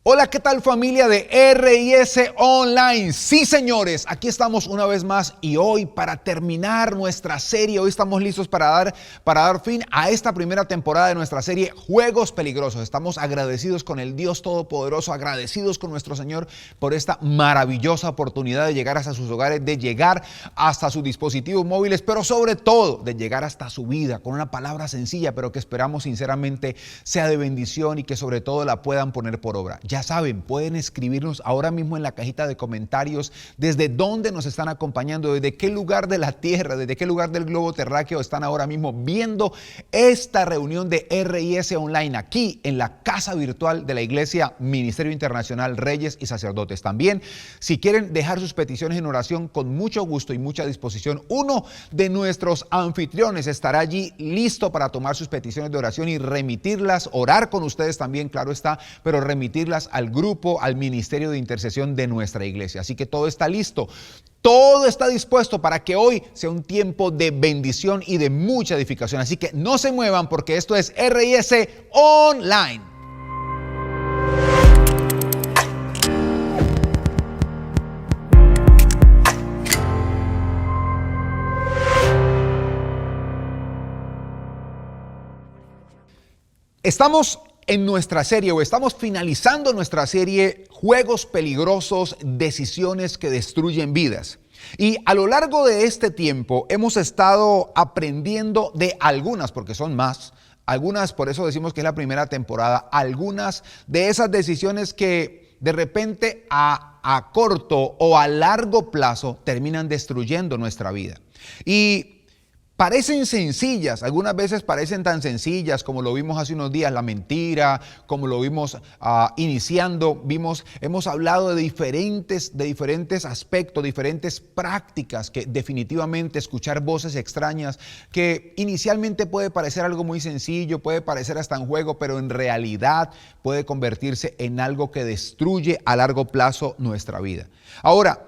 Hola, ¿qué tal familia de RIS Online? Sí, señores, aquí estamos una vez más y hoy para terminar nuestra serie, hoy estamos listos para dar fin a esta primera temporada de nuestra serie Juegos Peligrosos. Estamos agradecidos con el Dios Todopoderoso, agradecidos con nuestro Señor por esta maravillosa oportunidad de llegar hasta sus hogares, de llegar hasta sus dispositivos móviles, pero sobre todo de llegar hasta su vida con una palabra sencilla, pero que esperamos sinceramente sea de bendición y que sobre todo la puedan poner por obra. Ya saben, pueden escribirnos ahora mismo en la cajita de comentarios desde dónde nos están acompañando, desde qué lugar de la tierra, desde qué lugar del globo terráqueo están ahora mismo viendo esta reunión de RIS Online aquí en la casa virtual de la Iglesia Ministerio Internacional Reyes y Sacerdotes. También, si quieren dejar sus peticiones en oración, con mucho gusto y mucha disposición, uno de nuestros anfitriones estará allí listo para tomar sus peticiones de oración y remitirlas, orar con ustedes también, claro está, pero remitirlas al grupo, al ministerio de intercesión de nuestra iglesia. Así que todo está listo, todo está dispuesto para que hoy sea un tiempo de bendición y de mucha edificación. Así que no se muevan porque esto es RIS Online. Estamos en nuestra serie, o estamos finalizando nuestra serie Juegos Peligrosos, decisiones que destruyen vidas. Y a lo largo de este tiempo hemos estado aprendiendo de algunas, porque son más, algunas, por eso decimos que es la primera temporada, algunas de esas decisiones que de repente a corto o a largo plazo terminan destruyendo nuestra vida. Y parecen sencillas, algunas veces parecen tan sencillas como lo vimos hace unos días, la mentira, como lo vimos iniciando, hemos hablado de diferentes aspectos, diferentes prácticas que definitivamente escuchar voces extrañas, que inicialmente puede parecer algo muy sencillo, puede parecer hasta un juego, pero en realidad puede convertirse en algo que destruye a largo plazo nuestra vida. Ahora,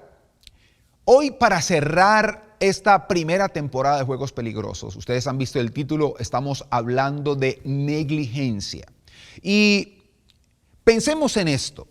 hoy para cerrar esta primera temporada de Juegos Peligrosos, ustedes han visto el título, estamos hablando de negligencia. Y pensemos en esto,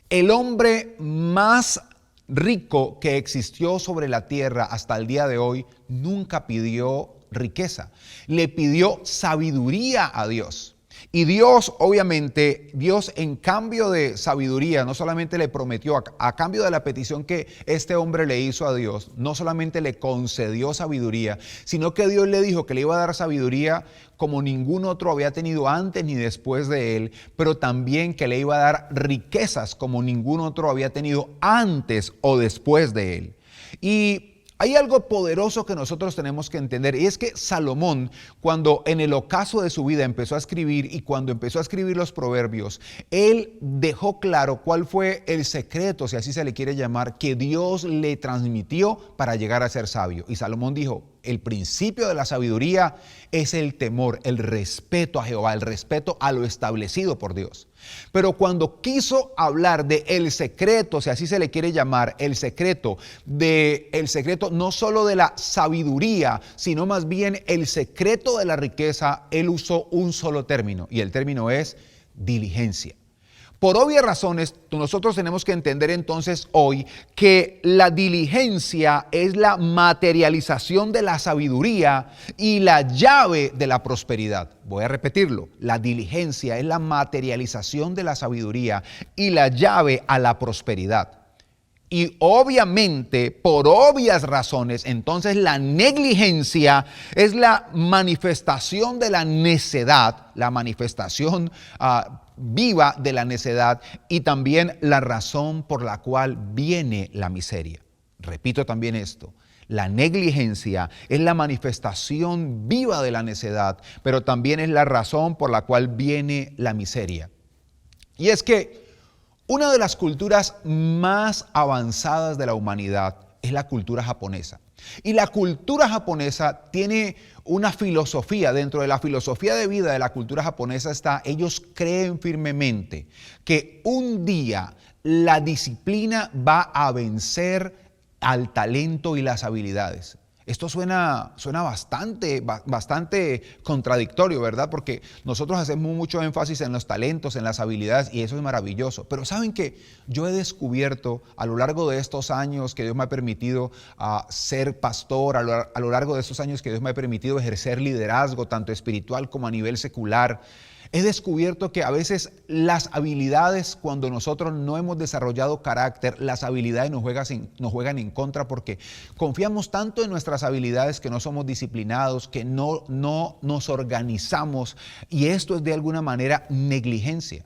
el hombre más rico que existió sobre la tierra hasta el día de hoy nunca pidió riqueza, le pidió sabiduría a Dios. Y Dios, obviamente, Dios en cambio de sabiduría, no solamente le prometió, a cambio de la petición que este hombre le hizo a Dios, no solamente le concedió sabiduría, sino que Dios le dijo que le iba a dar sabiduría como ningún otro había tenido antes ni después de él, pero también que le iba a dar riquezas como ningún otro había tenido antes o después de él. Y hay algo poderoso que nosotros tenemos que entender, y es que Salomón, cuando en el ocaso de su vida empezó a escribir y cuando empezó a escribir los proverbios, él dejó claro cuál fue el secreto, si así se le quiere llamar, que Dios le transmitió para llegar a ser sabio. Y Salomón dijo, el principio de la sabiduría es el temor, el respeto a Jehová, el respeto a lo establecido por Dios. Pero cuando quiso hablar de el secreto, si así se le quiere llamar, el secreto no solo de la sabiduría, sino más bien el secreto de la riqueza, él usó un solo término y el término es diligencia. Por obvias razones, nosotros tenemos que entender entonces hoy que la diligencia es la materialización de la sabiduría y la llave de la prosperidad. Voy a repetirlo, la diligencia es la materialización de la sabiduría y la llave a la prosperidad. Y obviamente, por obvias razones, entonces la negligencia es la manifestación de la necedad, la manifestación viva de la necedad y también la razón por la cual viene la miseria. Repito también esto, la negligencia es la manifestación viva de la necedad, pero también es la razón por la cual viene la miseria. Y es que una de las culturas más avanzadas de la humanidad es la cultura japonesa. Y la cultura japonesa tiene una filosofía. Dentro de la filosofía de vida de la cultura japonesa está, ellos creen firmemente que un día la disciplina va a vencer al talento y las habilidades. Esto suena bastante contradictorio, ¿verdad? Porque nosotros hacemos mucho énfasis en los talentos, en las habilidades, y eso es maravilloso. Pero ¿saben qué? Yo he descubierto a lo largo de estos años que Dios me ha permitido ser pastor, a lo largo de estos años que Dios me ha permitido ejercer liderazgo, tanto espiritual como a nivel secular, he descubierto que a veces las habilidades, cuando nosotros no hemos desarrollado carácter, las habilidades nos juegan en contra porque confiamos tanto en nuestras habilidades que no somos disciplinados, que no nos organizamos, y esto es de alguna manera negligencia.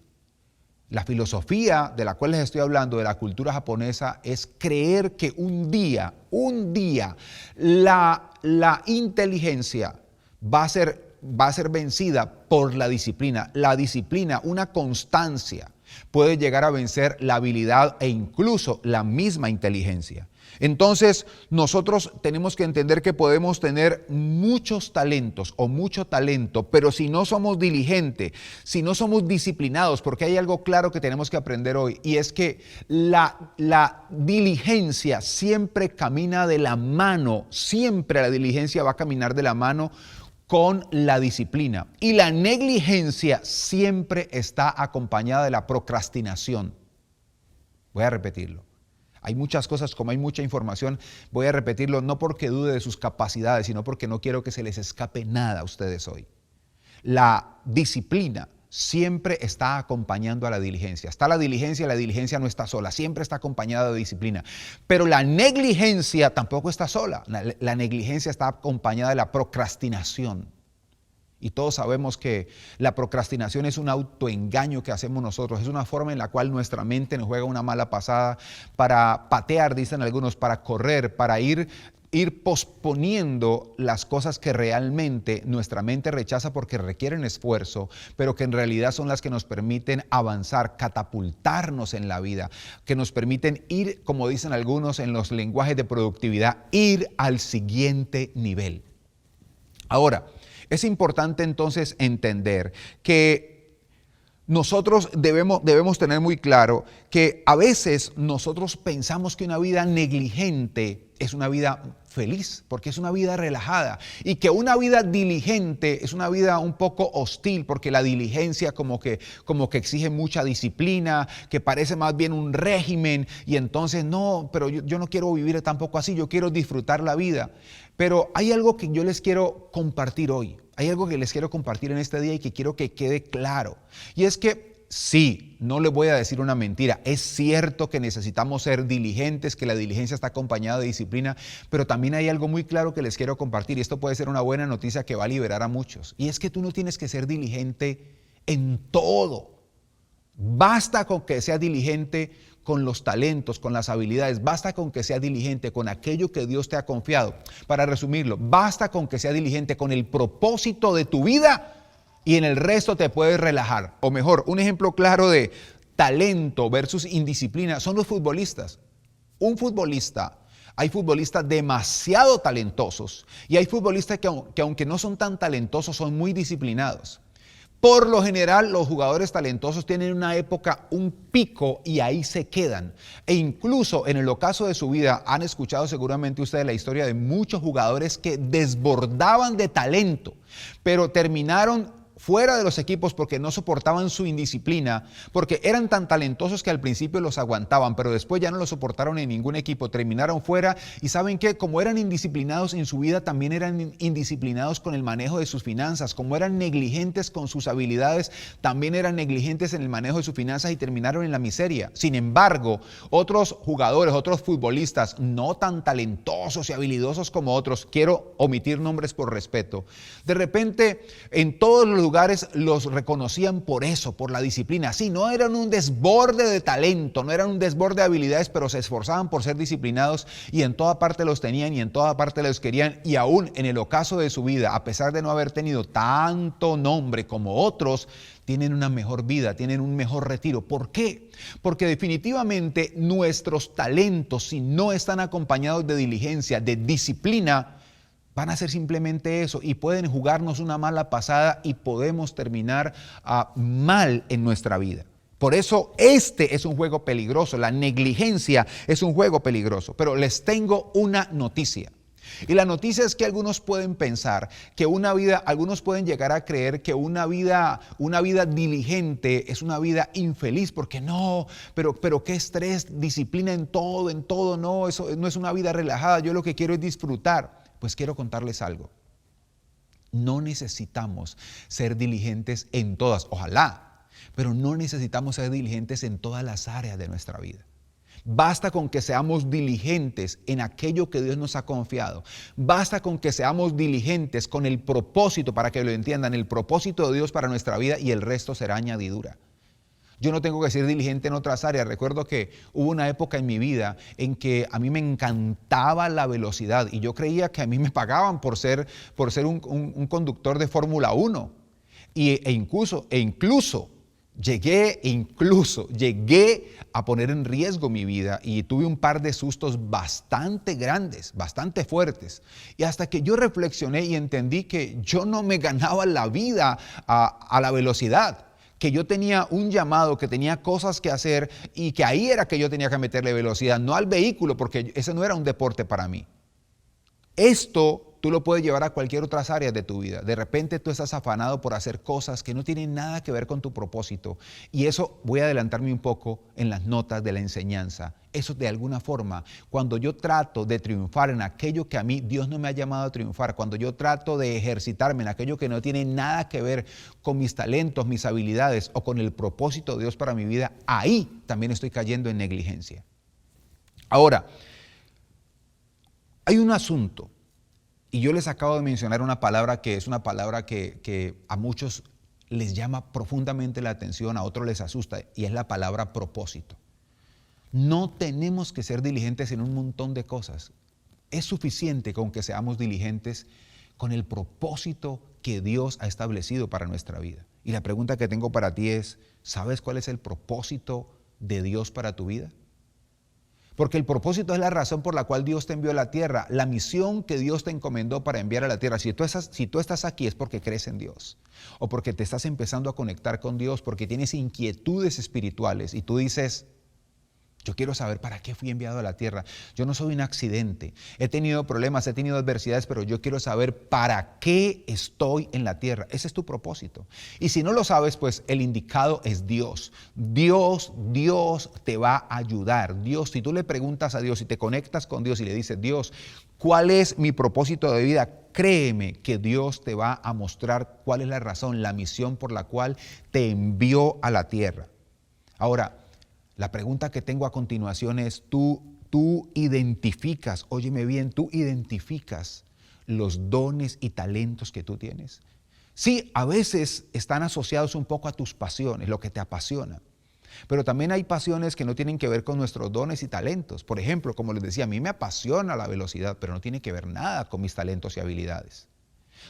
La filosofía de la cual les estoy hablando, de la cultura japonesa, es creer que un día, la inteligencia va a ser vencida por la disciplina. La disciplina, una constancia, puede llegar a vencer la habilidad e incluso la misma inteligencia. Entonces, nosotros tenemos que entender que podemos tener muchos talentos o mucho talento, pero si no somos diligentes, si no somos disciplinados, porque hay algo claro que tenemos que aprender hoy, y es que la diligencia siempre camina de la mano, siempre la diligencia va a caminar de la mano con la disciplina. Y la negligencia siempre está acompañada de la procrastinación. Voy a repetirlo. Hay muchas cosas, como hay mucha información, voy a repetirlo no porque dude de sus capacidades, sino porque no quiero que se les escape nada a ustedes hoy. La disciplina siempre está acompañando a la diligencia. Está la diligencia no está sola, siempre está acompañada de disciplina. Pero la negligencia tampoco está sola. La negligencia está acompañada de la procrastinación. Y todos sabemos que la procrastinación es un autoengaño que hacemos nosotros. Es una forma en la cual nuestra mente nos juega una mala pasada para patear, dicen algunos, para correr, para ir posponiendo las cosas que realmente nuestra mente rechaza porque requieren esfuerzo, pero que en realidad son las que nos permiten avanzar, catapultarnos en la vida, que nos permiten ir, como dicen algunos en los lenguajes de productividad, ir al siguiente nivel. Ahora, es importante entonces entender que nosotros debemos tener muy claro que a veces nosotros pensamos que una vida negligente es una vida feliz, porque es una vida relajada, y que una vida diligente es una vida un poco hostil, porque la diligencia como que exige mucha disciplina, que parece más bien un régimen, y entonces no, pero yo no quiero vivir tampoco así, yo quiero disfrutar la vida. Pero hay algo que yo les quiero compartir hoy, hay algo que les quiero compartir en este día y que quiero que quede claro, y es que sí, no les voy a decir una mentira. Es cierto que necesitamos ser diligentes, que la diligencia está acompañada de disciplina, pero también hay algo muy claro que les quiero compartir, y esto puede ser una buena noticia que va a liberar a muchos. Y es que tú no tienes que ser diligente en todo. Basta con que seas diligente con los talentos, con las habilidades. Basta con que seas diligente con aquello que Dios te ha confiado. Para resumirlo, basta con que seas diligente con el propósito de tu vida, y en el resto te puedes relajar. O mejor, un ejemplo claro de talento versus indisciplina son los futbolistas. Hay futbolistas demasiado talentosos y hay futbolistas que aunque no son tan talentosos, son muy disciplinados. Por lo general, los jugadores talentosos tienen una época, un pico, y ahí se quedan. E incluso en el ocaso de su vida, han escuchado seguramente ustedes la historia de muchos jugadores que desbordaban de talento, pero terminaron fuera de los equipos porque no soportaban su indisciplina, porque eran tan talentosos que al principio los aguantaban, pero después ya no los soportaron en ningún equipo, terminaron fuera. Y ¿saben qué? Como eran indisciplinados en su vida, también eran indisciplinados con el manejo de sus finanzas. Como eran negligentes con sus habilidades, también eran negligentes en el manejo de sus finanzas y terminaron en la miseria. Sin embargo, otros jugadores, otros futbolistas no tan talentosos y habilidosos como otros, quiero omitir nombres por respeto, de repente en todos los lugares los reconocían por eso, por la disciplina. Sí, no eran un desborde de talento, no eran un desborde de habilidades, pero se esforzaban por ser disciplinados y en toda parte los tenían y en toda parte los querían. Y aún en el ocaso de su vida, a pesar de no haber tenido tanto nombre como otros, tienen una mejor vida, tienen un mejor retiro. ¿Por qué? Porque definitivamente nuestros talentos, si no están acompañados de diligencia, de disciplina, van a ser simplemente eso y pueden jugarnos una mala pasada y podemos terminar mal en nuestra vida. Por eso este es un juego peligroso, la negligencia es un juego peligroso. Pero les tengo una noticia. Y la noticia es que algunos pueden pensar que algunos pueden llegar a creer que una vida diligente es una vida infeliz, porque no, pero qué estrés, disciplina en todo, no, eso no es una vida relajada, yo lo que quiero es disfrutar. Pues quiero contarles algo. No necesitamos ser diligentes en todas, ojalá, pero no necesitamos ser diligentes en todas las áreas de nuestra vida. Basta con que seamos diligentes en aquello que Dios nos ha confiado. Basta con que seamos diligentes con el propósito, para que lo entiendan, el propósito de Dios para nuestra vida, y el resto será añadidura. Yo no tengo que ser diligente en otras áreas. Recuerdo que hubo una época en mi vida en que a mí me encantaba la velocidad y yo creía que a mí me pagaban por ser un conductor de Fórmula 1. E incluso llegué a poner en riesgo mi vida y tuve un par de sustos bastante grandes, bastante fuertes. Y hasta que yo reflexioné y entendí que yo no me ganaba la vida a la velocidad, que yo tenía un llamado, que tenía cosas que hacer y que ahí era que yo tenía que meterle velocidad, no al vehículo, porque ese no era un deporte para mí. Esto tú lo puedes llevar a cualquier otras áreas de tu vida. De repente tú estás afanado por hacer cosas que no tienen nada que ver con tu propósito. Y eso, voy a adelantarme un poco en las notas de la enseñanza. Eso de alguna forma, cuando yo trato de triunfar en aquello que a mí Dios no me ha llamado a triunfar, cuando yo trato de ejercitarme en aquello que no tiene nada que ver con mis talentos, mis habilidades o con el propósito de Dios para mi vida, ahí también estoy cayendo en negligencia. Ahora, hay un asunto. Y yo les acabo de mencionar una palabra que es una palabra que a muchos les llama profundamente la atención, a otros les asusta, y es la palabra propósito. No tenemos que ser diligentes en un montón de cosas. Es suficiente con que seamos diligentes con el propósito que Dios ha establecido para nuestra vida. Y la pregunta que tengo para ti es, ¿sabes cuál es el propósito de Dios para tu vida? Porque el propósito es la razón por la cual Dios te envió a la tierra, la misión que Dios te encomendó para enviar a la tierra. Si tú estás aquí es porque crees en Dios, o porque te estás empezando a conectar con Dios, porque tienes inquietudes espirituales y tú dices, yo quiero saber para qué fui enviado a la tierra. Yo no soy un accidente. He tenido problemas, he tenido adversidades, pero yo quiero saber para qué estoy en la tierra. Ese es tu propósito. Y si no lo sabes, pues el indicado es Dios. Dios te va a ayudar. Dios, si tú le preguntas a Dios y te conectas con Dios y le dices, Dios, ¿cuál es mi propósito de vida? Créeme que Dios te va a mostrar cuál es la razón, la misión por la cual te envió a la tierra. Ahora, la pregunta que tengo a continuación es, ¿tú identificas, óyeme bien, tú identificas los dones y talentos que tú tienes? Sí, a veces están asociados un poco a tus pasiones, lo que te apasiona. Pero también hay pasiones que no tienen que ver con nuestros dones y talentos. Por ejemplo, como les decía, a mí me apasiona la velocidad, pero no tiene que ver nada con mis talentos y habilidades.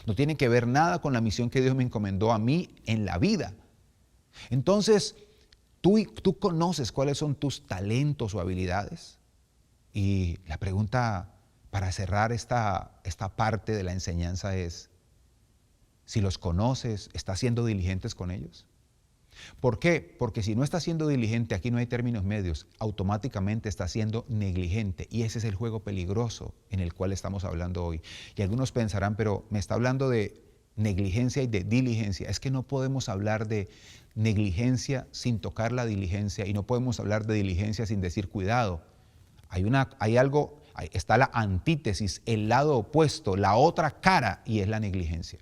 No tiene que ver nada con la misión que Dios me encomendó a mí en la vida. Entonces, ¿tú conoces cuáles son tus talentos o habilidades? Y la pregunta para cerrar esta parte de la enseñanza es, si los conoces, ¿estás siendo diligentes con ellos? ¿Por qué? Porque si no estás siendo diligente, aquí no hay términos medios, automáticamente estás siendo negligente. Y ese es el juego peligroso en el cual estamos hablando hoy. Y algunos pensarán, pero me está hablando de negligencia y de diligencia. Es que no podemos hablar de negligencia sin tocar la diligencia y no podemos hablar de diligencia sin decir cuidado. Está la antítesis, el lado opuesto, la otra cara, y es la negligencia.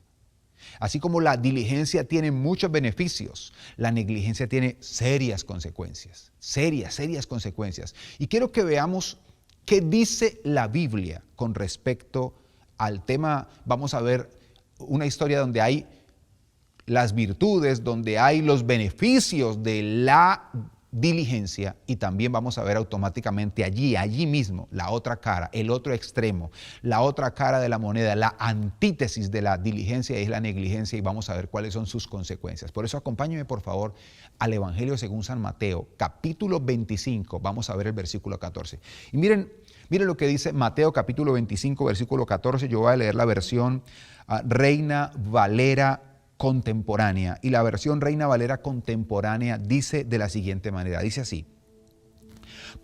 Así como la diligencia tiene muchos beneficios, la negligencia tiene serias consecuencias, serias consecuencias. Y quiero que veamos qué dice la Biblia con respecto al tema. Vamos a ver una historia donde hay las virtudes, donde hay los beneficios de la diligencia, y también vamos a ver automáticamente allí mismo, la otra cara, el otro extremo, la otra cara de la moneda, la antítesis de la diligencia es la negligencia, y vamos a ver cuáles son sus consecuencias. Por eso acompáñenme por favor al Evangelio según San Mateo, capítulo 25, vamos a ver el versículo 14. Y miren lo que dice Mateo capítulo 25, versículo 14, yo voy a leer la versión Reina Valera contemporánea, y la versión Reina Valera contemporánea dice de la siguiente manera, dice así: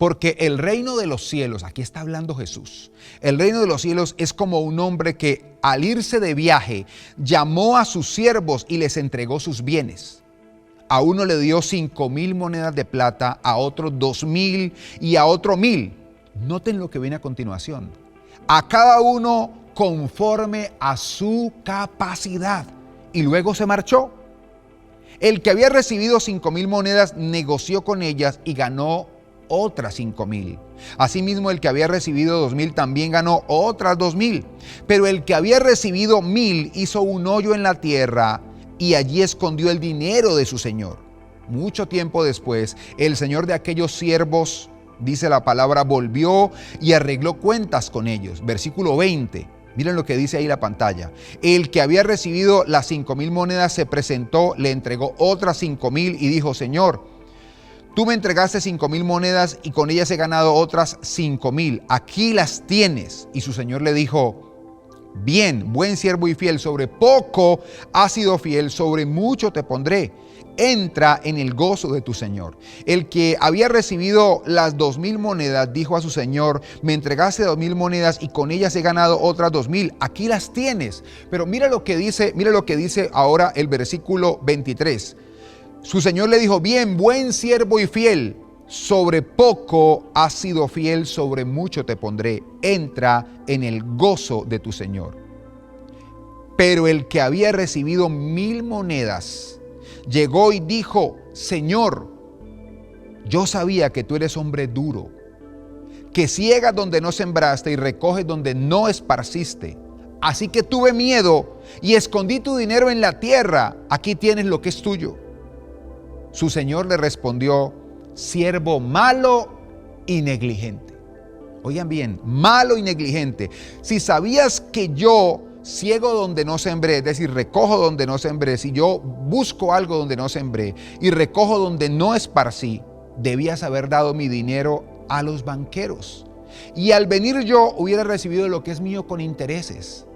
Porque el reino de los cielos, aquí está hablando Jesús, el reino de los cielos es como un hombre que al irse de viaje llamó a sus siervos y les entregó sus bienes. A uno le dio 5,000 monedas de plata, a otro 2,000 y a otro 1,000. Noten lo que viene a continuación. A cada uno conforme a su capacidad. Y luego se marchó. El que había recibido 5,000 monedas negoció con ellas y ganó otras 5,000. Asimismo, el que había recibido 2,000 también ganó otras 2,000. Pero el que había recibido 1,000 hizo un hoyo en la tierra y allí escondió el dinero de su señor. Mucho tiempo después, el señor de aquellos siervos, dice la palabra, volvió y arregló cuentas con ellos. Versículo 20. Miren lo que dice ahí la pantalla. El que había recibido las 5,000 monedas se presentó, le entregó otras 5,000 y dijo: Señor, tú me entregaste 5,000 monedas y con ellas he ganado otras 5,000. Aquí las tienes. Y su señor le dijo: bien, buen siervo y fiel, sobre poco has sido fiel, sobre mucho te pondré. Entra en el gozo de tu señor. El que había recibido las 2,000 monedas dijo a su señor: me entregaste 2,000 monedas y con ellas he ganado otras 2,000. Aquí las tienes. Pero mira lo que dice ahora el versículo 23. Su señor le dijo: bien, buen siervo y fiel, sobre poco has sido fiel, sobre mucho te pondré. Entra en el gozo de tu señor. Pero el que había recibido 1,000 monedas llegó y dijo: Señor, yo sabía que tú eres hombre duro, que ciegas donde no sembraste y recoges donde no esparciste. Así que tuve miedo y escondí tu dinero en la tierra. Aquí tienes lo que es tuyo. Su señor le respondió: siervo malo y negligente. Oigan bien, malo y negligente. Si sabías que yo ciego donde no sembré, es decir, recojo donde no sembré, si yo busco algo donde no sembré y recojo donde no esparcí, debías haber dado mi dinero a los banqueros. Y al venir yo hubiera recibido lo que es mío con intereses.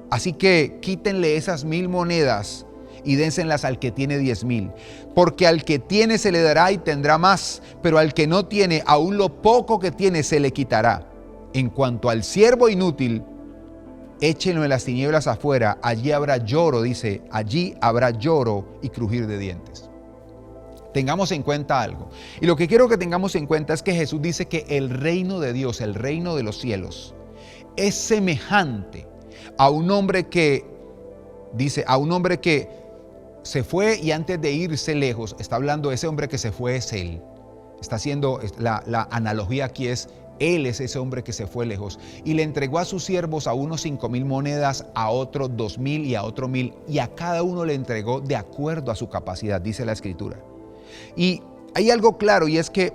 Así que quítenle esas 1,000 monedas y dénselas al que tiene 10,000. Porque al que tiene se le dará y tendrá más, pero al que no tiene, aún lo poco que tiene se le quitará. En cuanto al siervo inútil, échenlo en las tinieblas afuera, allí habrá lloro, dice, allí habrá lloro y crujir de dientes. Tengamos en cuenta algo. Y lo que quiero que tengamos en cuenta es que Jesús dice que el reino de Dios, el reino de los cielos, es semejante a un hombre que, se fue y antes de irse lejos, está hablando de ese hombre que se fue, es él. Está haciendo la analogía aquí es, él es ese hombre que se fue lejos y le entregó a sus siervos, a unos 5,000 monedas, a otros 2,000 y a otro 1,000, y a cada uno le entregó de acuerdo a su capacidad, dice la Escritura. Y hay algo claro, y es que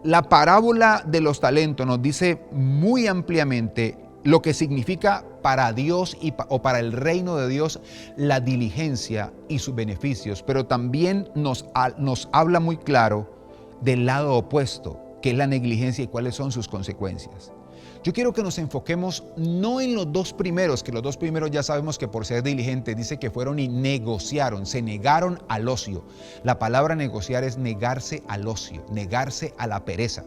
la parábola de los talentos nos dice muy ampliamente lo que significa para Dios o para el reino de Dios la diligencia y sus beneficios, pero también nos habla muy claro del lado opuesto, que es la negligencia y cuáles son sus consecuencias. Yo quiero que nos enfoquemos no en los dos primeros, que los dos primeros ya sabemos que por ser diligentes dice que fueron y negociaron, se negaron al ocio. La palabra negociar es negarse al ocio, negarse a la pereza.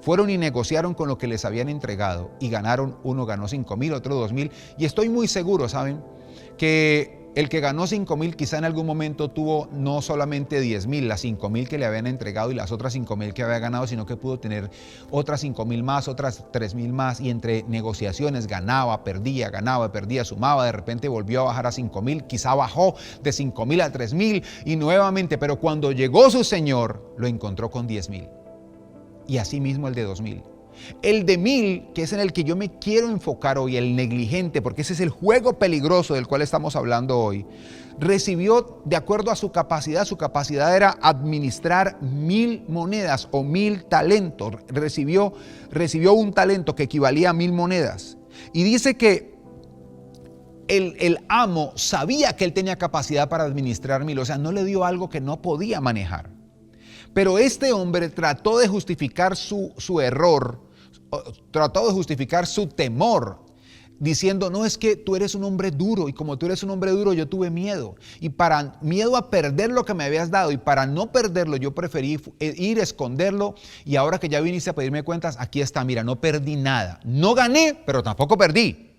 Fueron y negociaron con lo que les habían entregado y ganaron. Uno ganó 5,000, otro 2,000. Y estoy muy seguro, ¿saben?, que el que ganó 5,000 quizá en algún momento tuvo no solamente 10,000, las 5,000 que le habían entregado y las otras 5,000 que había ganado, sino que pudo tener otras 5,000 más, otras 3,000 más, y entre negociaciones ganaba, perdía, sumaba, de repente volvió a bajar a 5,000, quizá bajó de 5,000 a 3,000 y nuevamente, pero cuando llegó su señor lo encontró con 10,000. Y así mismo el de 2,000. El de 1,000, que es en el que yo me quiero enfocar hoy, el negligente, porque ese es el juego peligroso del cual estamos hablando hoy, recibió de acuerdo a su capacidad. Su capacidad era administrar 1,000 monedas o 1,000 talentos. Recibió un talento que equivalía a 1,000 monedas. Y dice que el amo sabía que él tenía capacidad para administrar 1,000, o sea, no le dio algo que no podía manejar. Pero este hombre trató de justificar su error, trató de justificar su temor, diciendo, no, es que tú eres un hombre duro y como tú eres un hombre duro yo tuve miedo y para miedo a perder lo que me habías dado y para no perderlo yo preferí ir a esconderlo y ahora que ya viniste a pedirme cuentas, aquí está, mira, no perdí nada, no gané, pero tampoco perdí.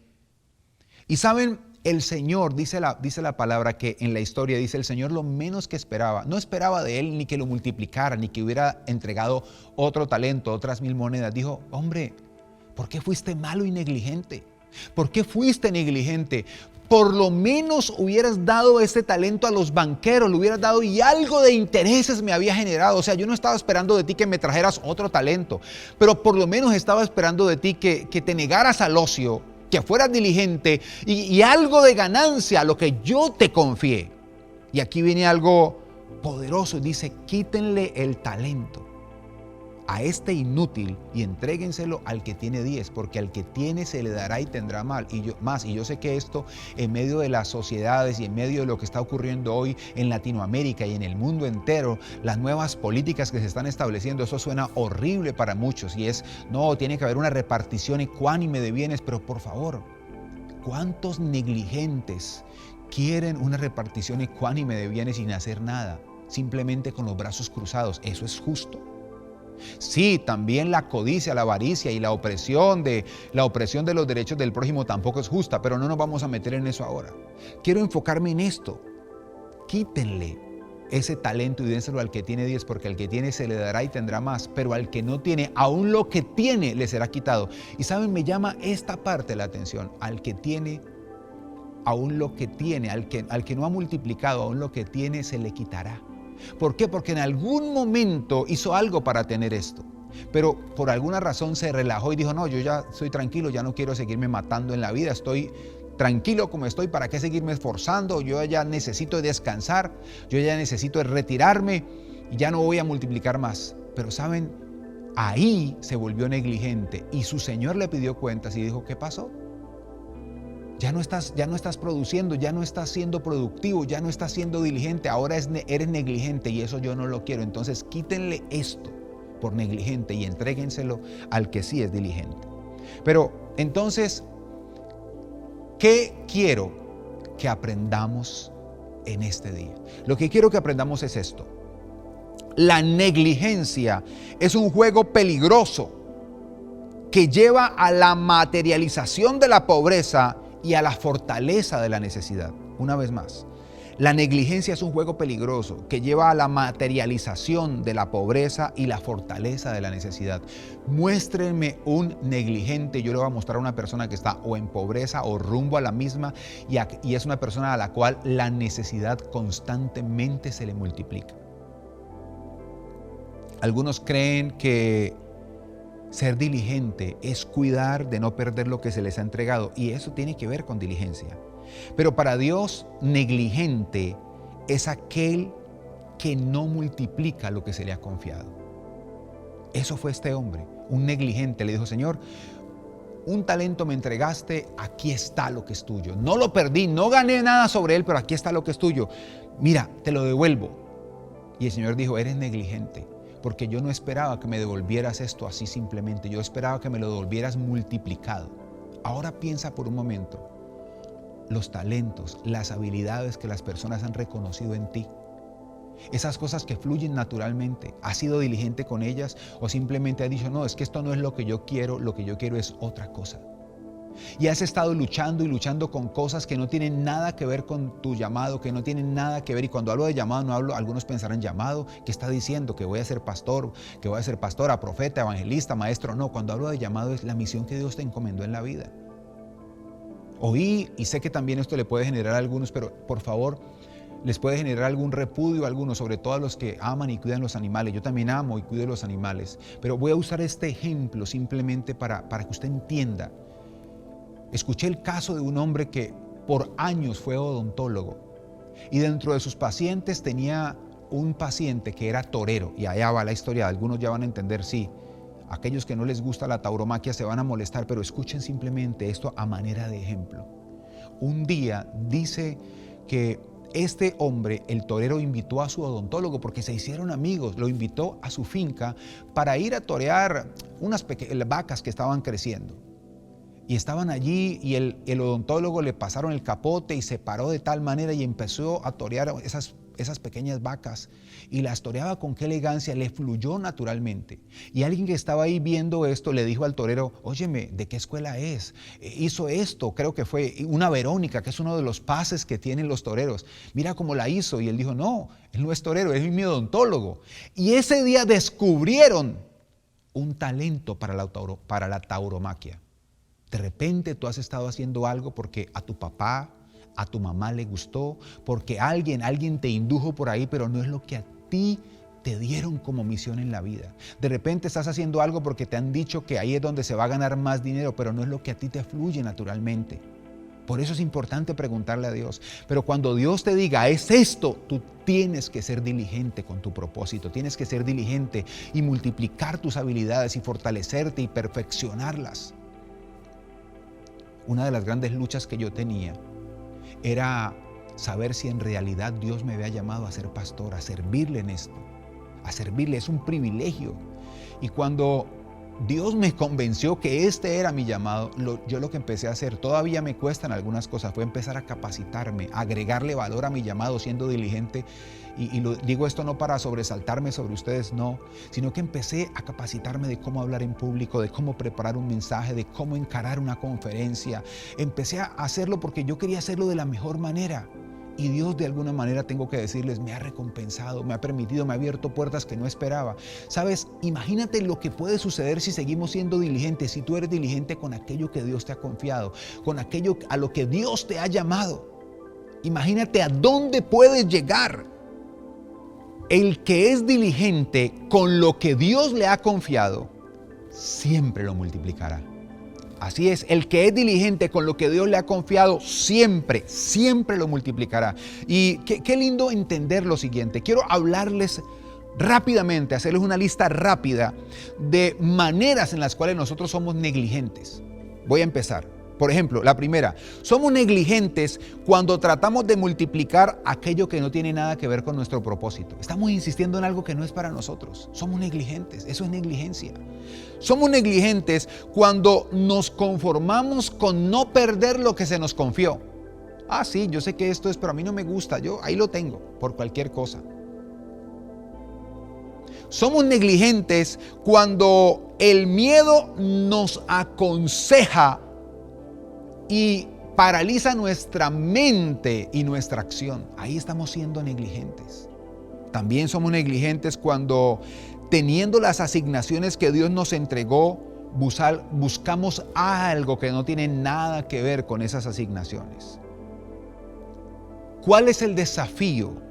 Y saben, el Señor, dice la palabra que en la historia dice el Señor lo menos que esperaba, no esperaba de él ni que lo multiplicara, ni que hubiera entregado otro talento, otras 1000 monedas. Dijo, hombre, ¿por qué fuiste malo y negligente? ¿Por qué fuiste negligente? Por lo menos hubieras dado este talento a los banqueros, lo hubieras dado y algo de intereses me había generado. O sea, yo no estaba esperando de ti que me trajeras otro talento, pero por lo menos estaba esperando de ti que te negaras al ocio, que fueras diligente y algo de ganancia a lo que yo te confié. Y aquí viene algo poderoso, dice, quítenle el talento a este inútil y entréguenselo al que tiene 10, porque al que tiene se le dará y tendrá más. Y yo sé que esto en medio de las sociedades y en medio de lo que está ocurriendo hoy en Latinoamérica y en el mundo entero, las nuevas políticas que se están estableciendo, eso suena horrible para muchos y no, tiene que haber una repartición ecuánime de bienes, pero por favor, ¿cuántos negligentes quieren una repartición ecuánime de bienes sin hacer nada? Simplemente con los brazos cruzados. ¿Eso es justo? Sí, también la codicia, la avaricia y la opresión de los derechos del prójimo tampoco es justa, pero no nos vamos a meter en eso ahora. Quiero enfocarme en esto. Quítenle ese talento y dénselo al que tiene 10, porque al que tiene se le dará y tendrá más, pero al que no tiene, aún lo que tiene le será quitado. Y saben, me llama esta parte la atención, al que tiene, aún lo que tiene, al que no ha multiplicado, aún lo que tiene se le quitará. ¿Por qué? Porque en algún momento hizo algo para tener esto, pero por alguna razón se relajó y dijo, no, yo ya estoy tranquilo, ya no quiero seguirme matando en la vida, estoy tranquilo como estoy, ¿para qué seguirme esforzando? Yo ya necesito descansar, yo ya necesito retirarme y ya no voy a multiplicar más. Pero ¿saben? Ahí se volvió negligente y su Señor le pidió cuentas y dijo, ¿qué pasó? Ya no estás produciendo, ya no estás siendo productivo, ya no estás siendo diligente, ahora eres negligente y eso yo no lo quiero. Entonces quítenle esto por negligente y entréguenselo al que sí es diligente. Pero entonces, ¿qué quiero que aprendamos en este día? Lo que quiero que aprendamos es esto. La negligencia es un juego peligroso que lleva a la materialización de la pobreza y a la fortaleza de la necesidad. Una vez más, la negligencia es un juego peligroso que lleva a la materialización de la pobreza y la fortaleza de la necesidad. Muéstrenme un negligente, yo le voy a mostrar a una persona que está o en pobreza o rumbo a la misma y es una persona a la cual la necesidad constantemente se le multiplica. Algunos creen que ser diligente es cuidar de no perder lo que se les ha entregado y eso tiene que ver con diligencia. Pero para Dios, negligente es aquel que no multiplica lo que se le ha confiado. Eso fue este hombre, un negligente. Le dijo, Señor, un talento me entregaste, aquí está lo que es tuyo. No lo perdí, no gané nada sobre él, pero aquí está lo que es tuyo. Mira, te lo devuelvo. Y el Señor dijo, eres negligente. Porque yo no esperaba que me devolvieras esto así simplemente. Yo esperaba que me lo devolvieras multiplicado. Ahora piensa por un momento. Los talentos, las habilidades que las personas han reconocido en ti. Esas cosas que fluyen naturalmente. ¿Has sido diligente con ellas o simplemente has dicho, no, es que esto no es lo que yo quiero es otra cosa? Y has estado luchando y luchando con cosas que no tienen nada que ver con tu llamado, que no tienen nada que ver. Y cuando hablo de llamado, no hablo, algunos pensarán llamado, ¿qué está diciendo? Que voy a ser pastor, que voy a ser pastora, profeta, evangelista, maestro. No, cuando hablo de llamado es la misión que Dios te encomendó en la vida. Oí, y sé que también esto le puede generar a algunos, pero por favor, les puede generar algún repudio a algunos, sobre todo a los que aman y cuidan los animales. Yo también amo y cuido los animales, pero voy a usar este ejemplo simplemente para que usted entienda. Escuché el caso de un hombre que por años fue odontólogo y dentro de sus pacientes tenía un paciente que era torero y allá va la historia, algunos ya van a entender, sí, aquellos que no les gusta la tauromaquia se van a molestar, pero escuchen simplemente esto a manera de ejemplo. Un día dice que este hombre, el torero, invitó a su odontólogo porque se hicieron amigos, lo invitó a su finca para ir a torear unas vacas que estaban creciendo. Y estaban allí y el odontólogo le pasaron el capote y se paró de tal manera y empezó a torear esas pequeñas vacas y las toreaba con qué elegancia, le fluyó naturalmente. Y alguien que estaba ahí viendo esto le dijo al torero: óyeme, ¿de qué escuela es? Hizo esto, creo que fue una Verónica, que es uno de los pases que tienen los toreros. Mira cómo la hizo. Y él dijo: no, él no es torero, es mi odontólogo. Y ese día descubrieron un talento para la tauromaquia. De repente tú has estado haciendo algo porque a tu papá, a tu mamá le gustó, porque alguien te indujo por ahí, pero no es lo que a ti te dieron como misión en la vida. De repente estás haciendo algo porque te han dicho que ahí es donde se va a ganar más dinero, pero no es lo que a ti te fluye naturalmente. Por eso es importante preguntarle a Dios. Pero cuando Dios te diga: es esto, tú tienes que ser diligente con tu propósito, tienes que ser diligente y multiplicar tus habilidades y fortalecerte y perfeccionarlas. Una de las grandes luchas que yo tenía era saber si en realidad Dios me había llamado a ser pastor, a servirle en esto, a servirle. Es un privilegio. Y cuando Dios me convenció que este era mi llamado, yo lo que empecé a hacer, todavía me cuestan algunas cosas, fue empezar a capacitarme, a agregarle valor a mi llamado siendo diligente. Y digo esto no para sobresaltarme sobre ustedes, no, sino que empecé a capacitarme de cómo hablar en público, de cómo preparar un mensaje, de cómo encarar una conferencia. Empecé a hacerlo porque yo quería hacerlo de la mejor manera. Y Dios, de alguna manera, tengo que decirles, me ha recompensado, me ha permitido, me ha abierto puertas que no esperaba. ¿Sabes? Imagínate lo que puede suceder si seguimos siendo diligentes, si tú eres diligente con aquello que Dios te ha confiado, con aquello a lo que Dios te ha llamado. Imagínate a dónde puedes llegar. El que es diligente con lo que Dios le ha confiado, siempre lo multiplicará. Así es, el que es diligente con lo que Dios le ha confiado, siempre lo multiplicará. Y qué lindo entender lo siguiente. Quiero hablarles rápidamente, hacerles una lista rápida de maneras en las cuales nosotros somos negligentes. Voy a empezar. Por ejemplo, la primera, somos negligentes cuando tratamos de multiplicar aquello que no tiene nada que ver con nuestro propósito. Estamos insistiendo en algo que no es para nosotros. Somos negligentes, eso es negligencia. Somos negligentes cuando nos conformamos con no perder lo que se nos confió. Ah, sí, yo sé que esto es, pero a mí no me gusta, yo ahí lo tengo, por cualquier cosa. Somos negligentes cuando el miedo nos aconseja y paraliza nuestra mente y nuestra acción. Ahí estamos siendo negligentes. También somos negligentes cuando, teniendo las asignaciones que Dios nos entregó, buscamos algo que no tiene nada que ver con esas asignaciones. ¿Cuál es el desafío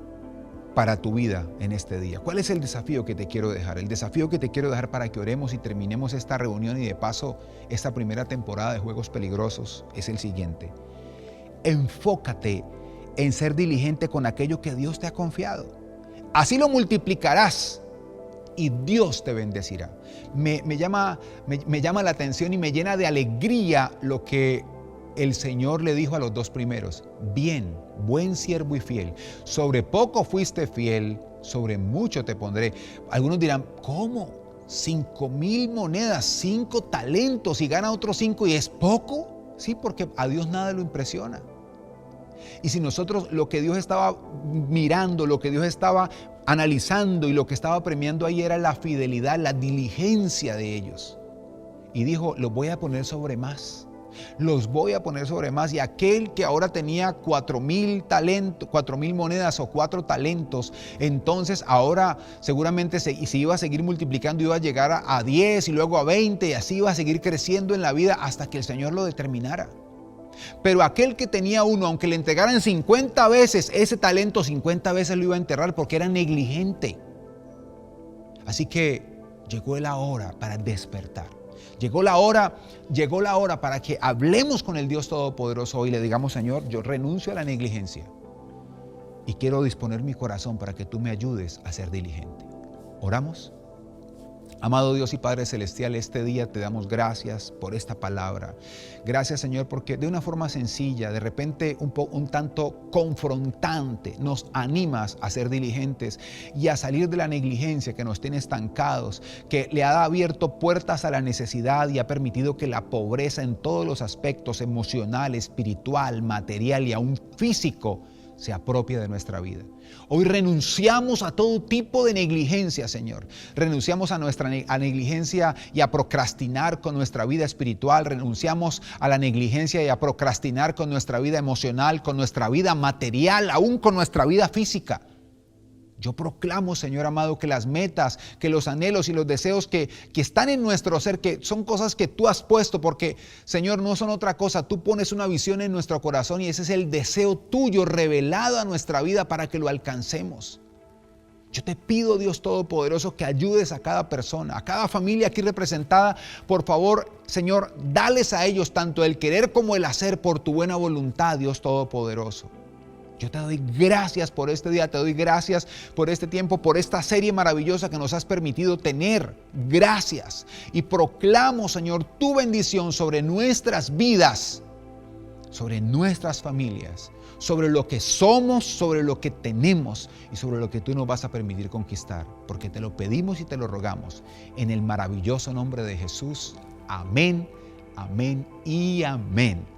para tu vida en este día? ¿Cuál es el desafío que te quiero dejar? El desafío que te quiero dejar para que oremos y terminemos esta reunión y de paso esta primera temporada de Juegos Peligrosos es el siguiente. Enfócate en ser diligente con aquello que Dios te ha confiado. Así lo multiplicarás y Dios te bendecirá. Me llama la atención y me llena de alegría lo que el Señor le dijo a los dos primeros: bien, buen siervo y fiel, sobre poco fuiste fiel, sobre mucho te pondré. Algunos dirán, ¿cómo? 5,000 monedas, 5 talentos y gana otros 5 y es poco. Sí, porque a Dios nada lo impresiona. Y si nosotros lo que Dios estaba mirando, lo que Dios estaba analizando y lo que estaba premiando ahí era la fidelidad, la diligencia de ellos. Y dijo, los voy a poner sobre más. Los voy a poner sobre más. Y aquel que ahora tenía 4,000 talentos, 4,000 monedas o 4 talentos, entonces ahora seguramente se iba a seguir multiplicando, iba a llegar a 10 y luego a 20 y así iba a seguir creciendo en la vida hasta que el Señor lo determinara. Pero aquel que tenía uno, aunque le entregaran 50 veces ese talento, 50 veces lo iba a enterrar porque era negligente. Así que llegó la hora para despertar. Llegó la hora para que hablemos con el Dios Todopoderoso hoy y le digamos: Señor, yo renuncio a la negligencia y quiero disponer mi corazón para que tú me ayudes a ser diligente. ¿Oramos? Amado Dios y Padre Celestial, este día te damos gracias por esta palabra. Gracias, Señor, porque de una forma sencilla, de repente un tanto confrontante, nos animas a ser diligentes y a salir de la negligencia que nos tiene estancados, que le ha abierto puertas a la necesidad y ha permitido que la pobreza en todos los aspectos, emocional, espiritual, material y aún físico, se apropia de nuestra vida. Hoy renunciamos a todo tipo de negligencia, Señor. Renunciamos a nuestra negligencia y a procrastinar con nuestra vida espiritual. Renunciamos a la negligencia y a procrastinar con nuestra vida emocional, con nuestra vida material, aún con nuestra vida física. Yo proclamo, Señor amado, que las metas, que los anhelos y los deseos que están en nuestro ser, que son cosas que tú has puesto, porque, Señor, no son otra cosa. Tú pones una visión en nuestro corazón y ese es el deseo tuyo revelado a nuestra vida para que lo alcancemos. Yo te pido, Dios Todopoderoso, que ayudes a cada persona, a cada familia aquí representada. Por favor, Señor, dales a ellos tanto el querer como el hacer por tu buena voluntad, Dios Todopoderoso. Yo te doy gracias por este día, te doy gracias por este tiempo, por esta serie maravillosa que nos has permitido tener. Gracias. Y proclamo, Señor, tu bendición sobre nuestras vidas, sobre nuestras familias, sobre lo que somos, sobre lo que tenemos y sobre lo que tú nos vas a permitir conquistar. Porque te lo pedimos y te lo rogamos en el maravilloso nombre de Jesús. Amén, amén y amén.